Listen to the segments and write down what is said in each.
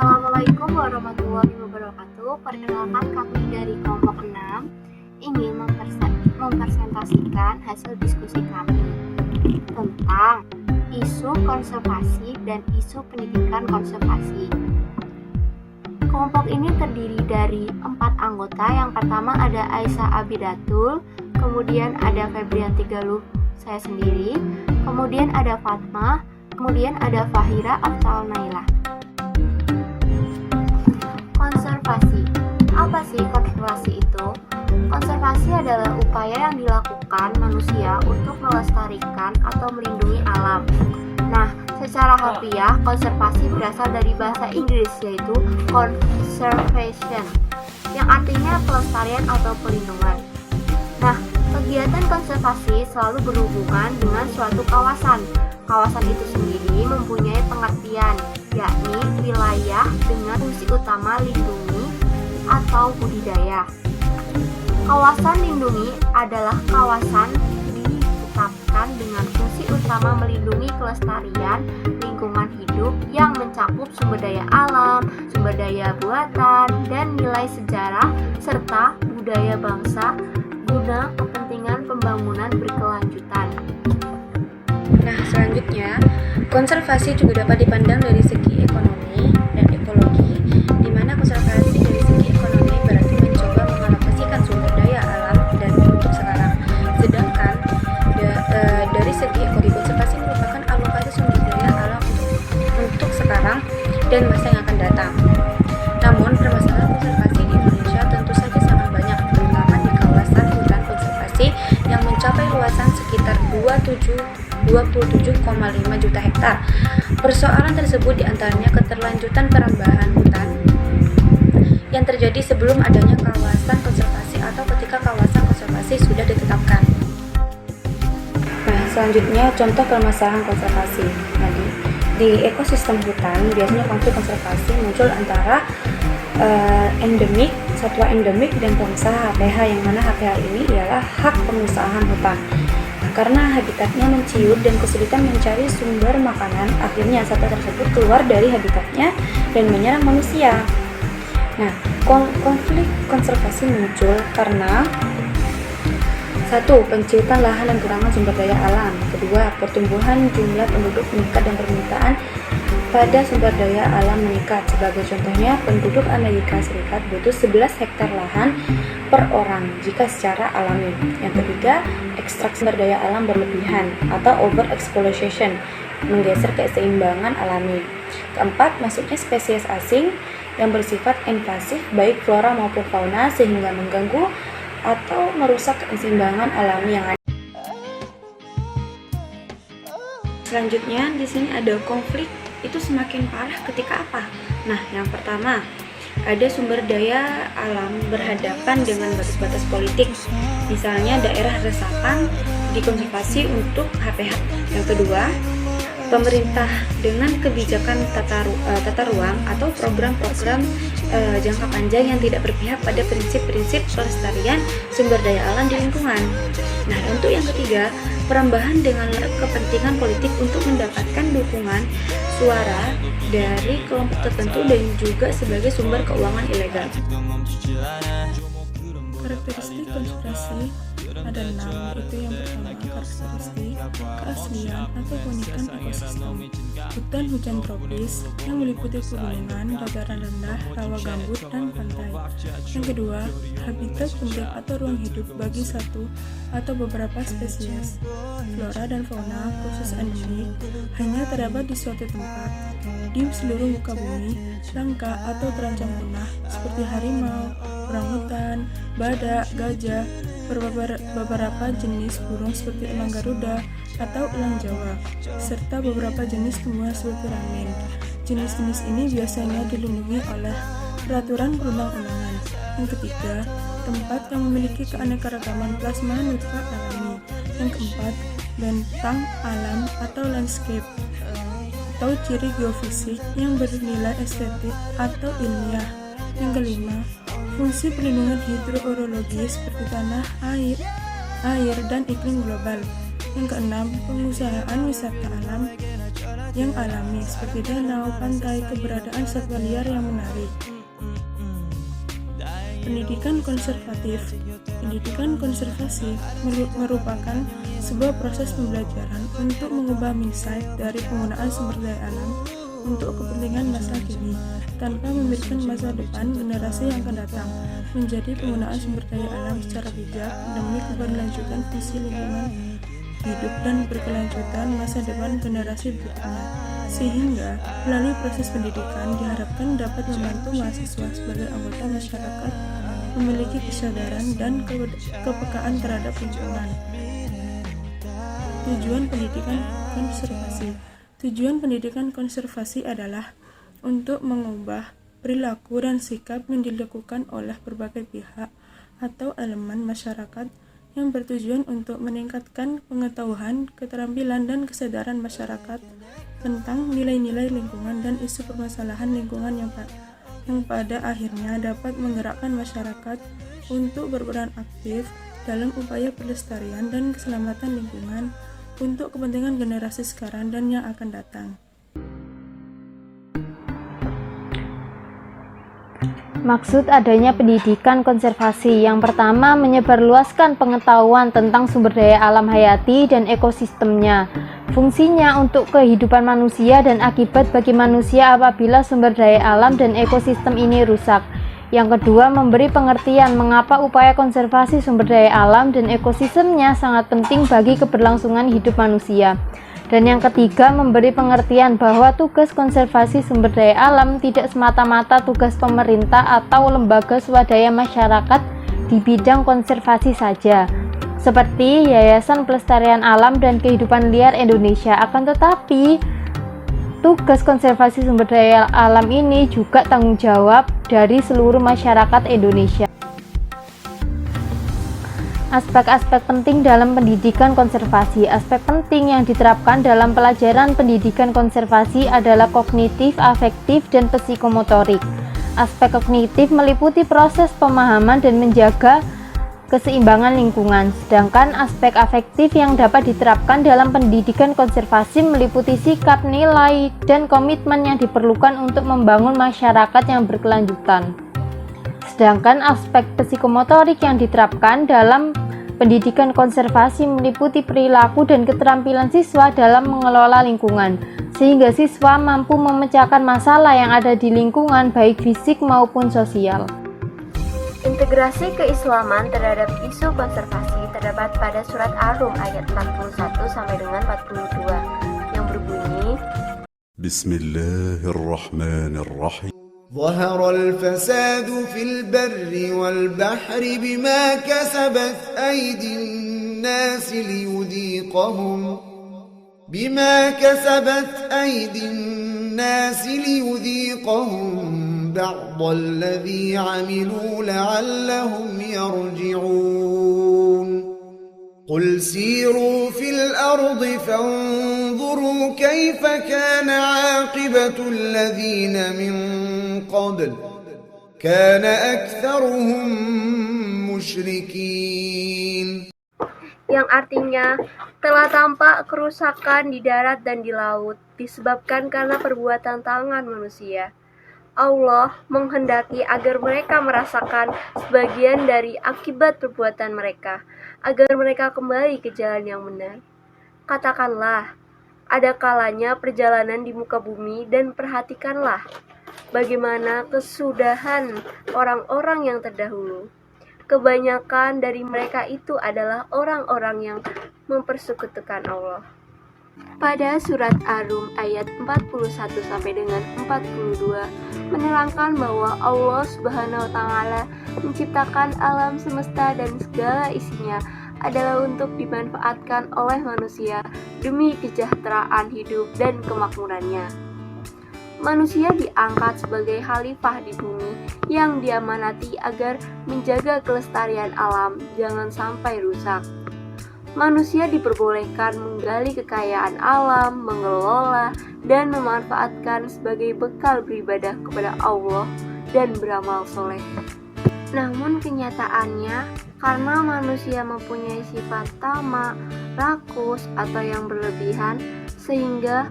Assalamualaikum warahmatullahi wabarakatuh. Perkenalkan kami dari kelompok 6 ingin mempresentasikan hasil diskusi kami tentang isu konservasi dan isu pendidikan konservasi. Kelompok ini terdiri dari 4 anggota. Yang pertama ada Aisyah Abidatul, kemudian ada Febrianti Galuh, saya sendiri, kemudian ada Fatma, kemudian ada Fahira Aftal Nailah. Konservasi. Apa sih konservasi itu? Konservasi adalah upaya yang dilakukan manusia untuk melestarikan atau melindungi alam. Nah, secara harfiah, konservasi berasal dari bahasa Inggris yaitu conservation, yang artinya pelestarian atau pelindungan. Nah, kegiatan konservasi selalu berhubungan dengan suatu kawasan. Kawasan itu sendiri mempunyai pengertian, yakni wilayah dengan fungsi utama lindungi atau budidaya. Kawasan lindungi adalah kawasan ditetapkan dengan fungsi utama melindungi kelestarian lingkungan hidup yang mencakup sumber daya alam, sumber daya buatan, dan nilai sejarah serta budaya bangsa guna kepentingan pembangunan berkelanjutan. Nah, selanjutnya, konservasi juga dapat dipandang dari segi ekonomi dan ekologi, di mana konservasi dari segi ekonomi berarti mencoba mengalokasikan sumber daya alam dan untuk sekarang. Sedangkan dari segi ekologi, konservasi merupakan alokasi sumber daya alam untuk sekarang dan masa yang akan datang. Namun, permasalahan konservasi di Indonesia tentu saja sangat banyak, terutama di kawasan hutan konservasi yang mencapai luasan sekitar 27,5 juta hektar. Persoalan tersebut diantaranya keterlanjutan perambahan hutan yang terjadi sebelum adanya kawasan konservasi atau ketika kawasan konservasi sudah ditetapkan. Nah, selanjutnya contoh permasalahan konservasi. Nah, di ekosistem hutan biasanya konflik konservasi muncul antara satwa endemik dan pengusaha HPH, yang mana HPH ini ialah hak pengusahaan hutan. Karena habitatnya menciut dan kesulitan mencari sumber makanan, akhirnya satwa tersebut keluar dari habitatnya dan menyerang manusia. Nah, konflik konservasi muncul karena 1. Penciutan lahan dan kurangan sumber daya alam. 2. Pertumbuhan jumlah penduduk meningkat dan permintaan pada sumber daya alam meningkat. Sebagai contohnya, penduduk Amerika Serikat butuh 11 hektar lahan per orang jika secara alami. Yang ketiga, ekstraksi sumber daya alam berlebihan atau overexploitation, menggeser keseimbangan alami. Keempat, masuknya spesies asing yang bersifat invasif baik flora maupun fauna sehingga mengganggu atau merusak keseimbangan alami yang ada. Selanjutnya, di sini ada konflik itu semakin parah ketika apa? Nah, yang pertama, ada sumber daya alam berhadapan dengan batas-batas politik. Misalnya daerah resapan dikonservasi untuk HPH. Yang kedua, pemerintah dengan kebijakan tata ruang atau program-program jangka panjang yang tidak berpihak pada prinsip-prinsip pelestarian sumber daya alam di lingkungan. Nah, untuk yang ketiga, perambahan dengan kepentingan politik untuk mendapatkan dukungan suara dari kelompok tertentu dan juga sebagai sumber keuangan ilegal. Karakteristik konservasi ada 6, yaitu yang pertama karakteristik keaslian atau keunikan ekosistem. Hutan hujan tropis yang meliputi pegunungan, dataran rendah, rawa gambut, dan pantai. Yang kedua, habitat penting atau ruang hidup bagi satu atau beberapa spesies. Flora dan fauna khusus endemik hanya terdapat di suatu tempat. Di seluruh muka bumi, langka atau terancam punah seperti harimau, orangutan, badak, gajah, beberapa jenis burung seperti elang Garuda atau elang Jawa, serta beberapa jenis tumbuhan seperti ramen. Jenis-jenis ini biasanya dilindungi oleh peraturan perundang-undangan. Yang ketiga, tempat yang memiliki keanekaragaman plasma nutra alami. Yang keempat, bentang alam atau landscape atau ciri geofisik yang bernilai estetik atau ilmiah. Yang kelima, fungsi perlindungan hidrogeologis seperti tanah, air, dan iklim global. Yang keenam, pengusahaan wisata alam. yang alami seperti danau, pantai, keberadaan satwa liar yang menarik. Pendidikan konservatif. Pendidikan konservasi merupakan sebuah proses pembelajaran untuk mengubah mindset dari penggunaan sumber daya alam untuk kepentingan masa kini tanpa memikirkan masa depan generasi yang akan datang, menjadi penggunaan sumber daya alam secara bijak demi keberlanjutan visi lingkungan hidup dan berkelanjutan masa depan generasi berikutnya. Sehingga melalui proses pendidikan diharapkan dapat membantu mahasiswa sebagai anggota masyarakat memiliki kesadaran dan kepekaan terhadap lingkungan. Tujuan pendidikan konservasi. Tujuan pendidikan konservasi adalah untuk mengubah perilaku dan sikap yang dilakukan oleh berbagai pihak atau elemen masyarakat yang bertujuan untuk meningkatkan pengetahuan, keterampilan, dan kesadaran masyarakat tentang nilai-nilai lingkungan dan isu permasalahan lingkungan yang pada akhirnya dapat menggerakkan masyarakat untuk berperan aktif dalam upaya pelestarian dan keselamatan lingkungan untuk kepentingan generasi sekarang dan yang akan datang. Maksud adanya pendidikan konservasi yang pertama, menyebarluaskan pengetahuan tentang sumber daya alam hayati dan ekosistemnya, fungsinya untuk kehidupan manusia dan akibat bagi manusia apabila sumber daya alam dan ekosistem ini rusak. Yang kedua, memberi pengertian mengapa upaya konservasi sumber daya alam dan ekosistemnya sangat penting bagi keberlangsungan hidup manusia. Dan yang ketiga, memberi pengertian bahwa tugas konservasi sumber daya alam tidak semata-mata tugas pemerintah atau lembaga swadaya masyarakat di bidang konservasi saja, seperti Yayasan Pelestarian Alam dan Kehidupan Liar Indonesia. Akan tetapi, tugas konservasi sumber daya alam ini juga tanggung jawab dari seluruh masyarakat Indonesia. Aspek-aspek penting dalam pendidikan konservasi. Aspek penting yang diterapkan dalam pelajaran pendidikan konservasi adalah kognitif, afektif, dan psikomotorik. Aspek kognitif meliputi proses pemahaman dan menjaga keseimbangan lingkungan, sedangkan aspek afektif yang dapat diterapkan dalam pendidikan konservasi meliputi sikap, nilai, dan komitmen yang diperlukan untuk membangun masyarakat yang berkelanjutan. Sedangkan aspek psikomotorik yang diterapkan dalam pendidikan konservasi meliputi perilaku dan keterampilan siswa dalam mengelola lingkungan, sehingga siswa mampu memecahkan masalah yang ada di lingkungan baik fisik maupun sosial. Integrasi keislaman terhadap isu konservasi terdapat pada surat Ar-Rum ayat 41 sampai dengan 42 yang berbunyi, Bismillahirrahmanirrahim. ظهر الفساد في البر والبحر بما كسبت أيدي الناس ليذيقهم بعض الذي عملوا لعلهم يرجعون قل سيروا في الأرض فانظروا كيف كان عاقبة الذين من قبل كان أكثرهم مشركين. yang artinya telah tampak kerusakan di darat dan di laut disebabkan karena perbuatan tangan manusia. Allah menghendaki agar mereka merasakan sebagian dari akibat perbuatan mereka, agar mereka kembali ke jalan yang benar. Katakanlah, ada kalanya perjalanan di muka bumi dan perhatikanlah bagaimana kesudahan orang-orang yang terdahulu. Kebanyakan dari mereka itu adalah orang-orang yang mempersekutukan Allah. Pada surat Ar-Rum ayat 41 sampai dengan 42 menerangkan bahwa Allah Subhanahu wa taala menciptakan alam semesta dan segala isinya adalah untuk dimanfaatkan oleh manusia demi kesejahteraan hidup dan kemakmurannya. Manusia diangkat sebagai khalifah di bumi yang diamanati agar menjaga kelestarian alam jangan sampai rusak. Manusia diperbolehkan menggali kekayaan alam, mengelola, dan memanfaatkan sebagai bekal beribadah kepada Allah dan beramal soleh. Namun kenyataannya, karena manusia mempunyai sifat tamak, rakus, atau yang berlebihan, sehingga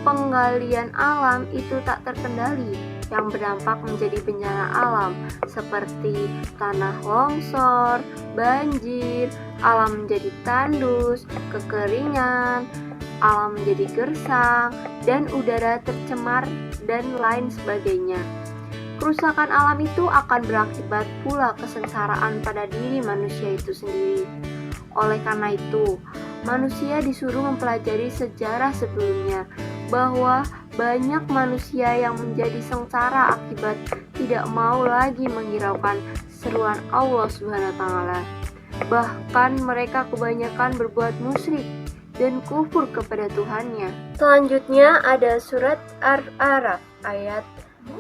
penggalian alam itu tak terkendali yang berdampak menjadi bencana alam seperti tanah longsor, banjir, alam menjadi tandus, kekeringan, alam menjadi gersang, dan udara tercemar dan lain sebagainya. Kerusakan alam itu akan berakibat pula kesengsaraan pada diri manusia itu sendiri. Oleh karena itu, manusia disuruh mempelajari sejarah sebelumnya bahwa banyak manusia yang menjadi sengsara akibat tidak mau lagi menghiraukan seruan Allah Subhanahu wa taala. Bahkan mereka kebanyakan berbuat musyrik dan kufur kepada Tuhannya. Selanjutnya ada surat Al-A'raf ayat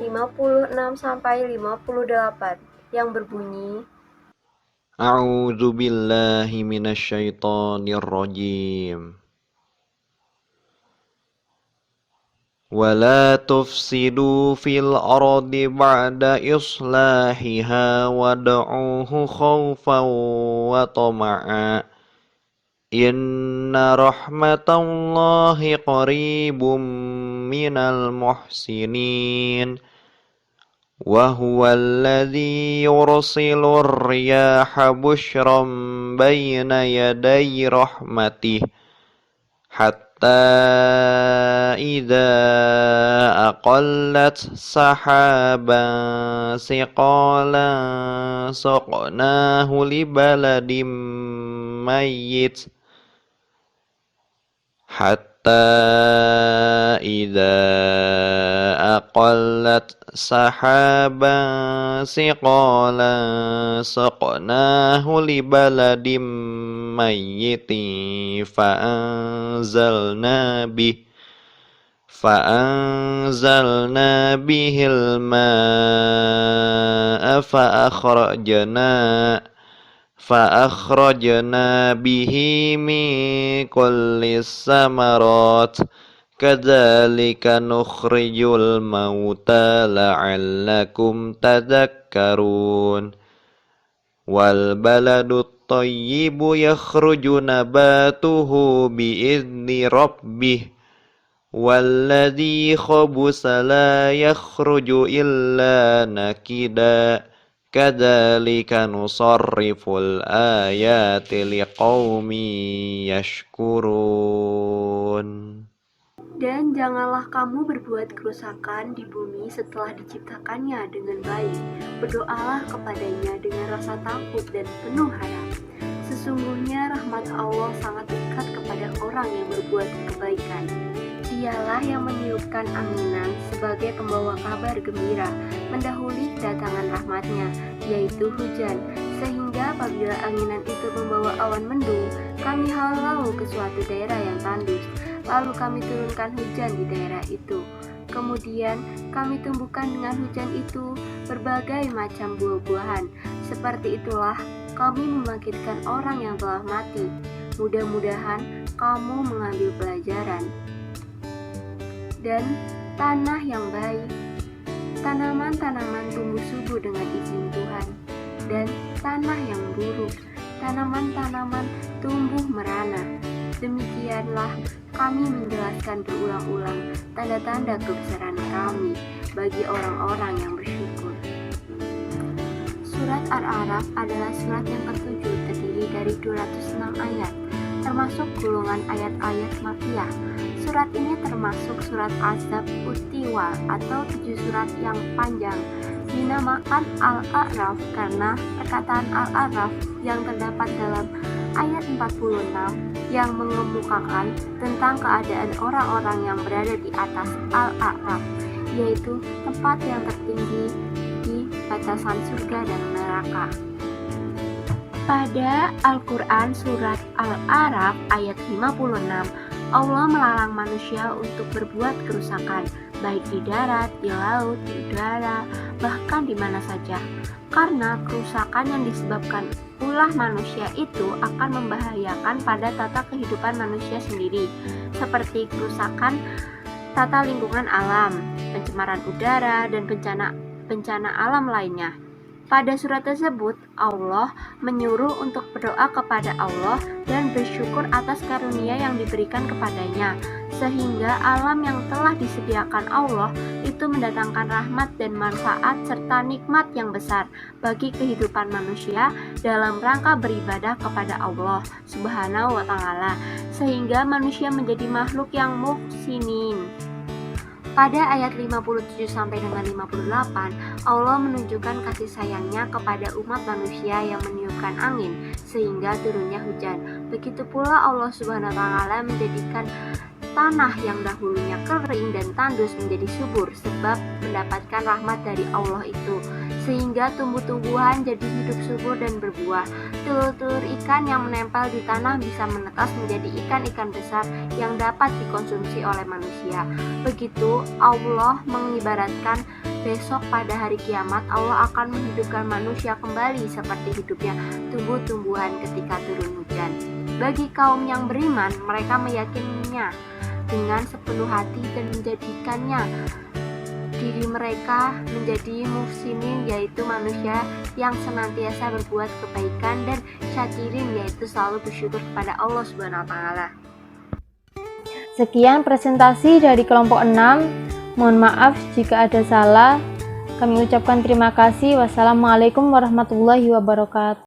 56 sampai 58 yang berbunyi, A'udzu billahi minasyaitonir rajim. ولا تفسدوا في الأرض بعد إصلاحها وادعوه خوفا وطمعا إن رحمة الله قريب من المحسنين وهو الذي يرسل الرياح بشرا بين يدي رحمته حتى إذا أقلت سحابا ثقالا سقناه لبلد ميت حتى إذا أقلت سحابا ثقالا سقناه لبلد ميت فأنزلنا به الماء فأخرجنا به من كل الثمرات كذلك نخرج الموتى لعلكم تذكرون والبلد الطيب يخرج نباته بإذن ربه والذي خبث لا يخرج إلا نكدا كذلك نصرف الآيات لقوم يشكرون. Dan janganlah kamu berbuat kerusakan di bumi setelah diciptakannya dengan baik. Berdoalah kepadanya dengan rasa takut dan penuh harap. Sesungguhnya rahmat Allah sangat dekat kepada orang yang berbuat kebaikan. Dialah yang meniupkan anginan sebagai pembawa kabar gembira, mendahului kedatangan rahmatnya, yaitu hujan. Sehingga apabila anginan itu membawa awan mendung, kami halau ke suatu daerah yang tandus. Lalu kami turunkan hujan di daerah itu. Kemudian kami tumbuhkan dengan hujan itu berbagai macam buah-buahan. Seperti itulah kami membangkitkan orang yang telah mati. Mudah-mudahan kamu mengambil pelajaran. Dan tanah yang baik, tanaman-tanaman tumbuh subur dengan izin Tuhan. Dan tanah yang buruk, tanaman-tanaman tumbuh merana. Demikianlah kami menjelaskan berulang-ulang tanda-tanda kebesaran kami bagi orang-orang yang bersyukur. Surat Al-A'raf adalah surat yang ke-7 terdiri dari 206 ayat, termasuk golongan ayat-ayat Makkiyah. Surat ini termasuk surat Azab Utiwal atau 7 surat yang panjang. Dinamakan Al-A'raf karena perkataan Al-A'raf yang terdapat dalam ayat 46 yang mengemukakan tentang keadaan orang-orang yang berada di atas Al-A'raf, yaitu tempat yang tertinggi di batasan surga dan neraka. Pada Al-Quran surat Al-A'raf ayat 56, Allah melarang manusia untuk berbuat kerusakan, baik di darat, di laut, di udara, bahkan di mana saja. Karena kerusakan yang disebabkan ulah manusia itu akan membahayakan pada tata kehidupan manusia sendiri, seperti kerusakan tata lingkungan alam, pencemaran udara, dan bencana alam lainnya. Pada surat tersebut, Allah menyuruh untuk berdoa kepada Allah dan bersyukur atas karunia yang diberikan kepadanya, sehingga alam yang telah disediakan Allah itu mendatangkan rahmat dan manfaat serta nikmat yang besar bagi kehidupan manusia dalam rangka beribadah kepada Allah Subhanahu wa Ta'ala, sehingga manusia menjadi makhluk yang muhsinin. Pada ayat 57 sampai dengan 58, Allah menunjukkan kasih sayangnya kepada umat manusia yang meniupkan angin sehingga turunnya hujan. Begitu pula Allah Subhanahu wa Ta'ala menjadikan tanah yang dahulunya kering dan tandus menjadi subur sebab mendapatkan rahmat dari Allah itu, sehingga tumbuh-tumbuhan jadi hidup subur dan berbuah. Telur-telur ikan yang menempel di tanah bisa menetas menjadi ikan-ikan besar yang dapat dikonsumsi oleh manusia. Begitu Allah mengibaratkan besok pada hari kiamat Allah akan menghidupkan manusia kembali seperti hidupnya tumbuh-tumbuhan ketika turun hujan. Bagi kaum yang beriman, mereka meyakininya dengan sepenuh hati dan menjadikannya diri mereka menjadi muhsinin, yaitu manusia yang senantiasa berbuat kebaikan, dan syakirin, yaitu selalu bersyukur kepada Allah Subhanahu wa Ta'ala. Sekian presentasi dari kelompok 6. Mohon maaf jika ada salah. Kami ucapkan terima kasih. Wassalamualaikum warahmatullahi wabarakatuh.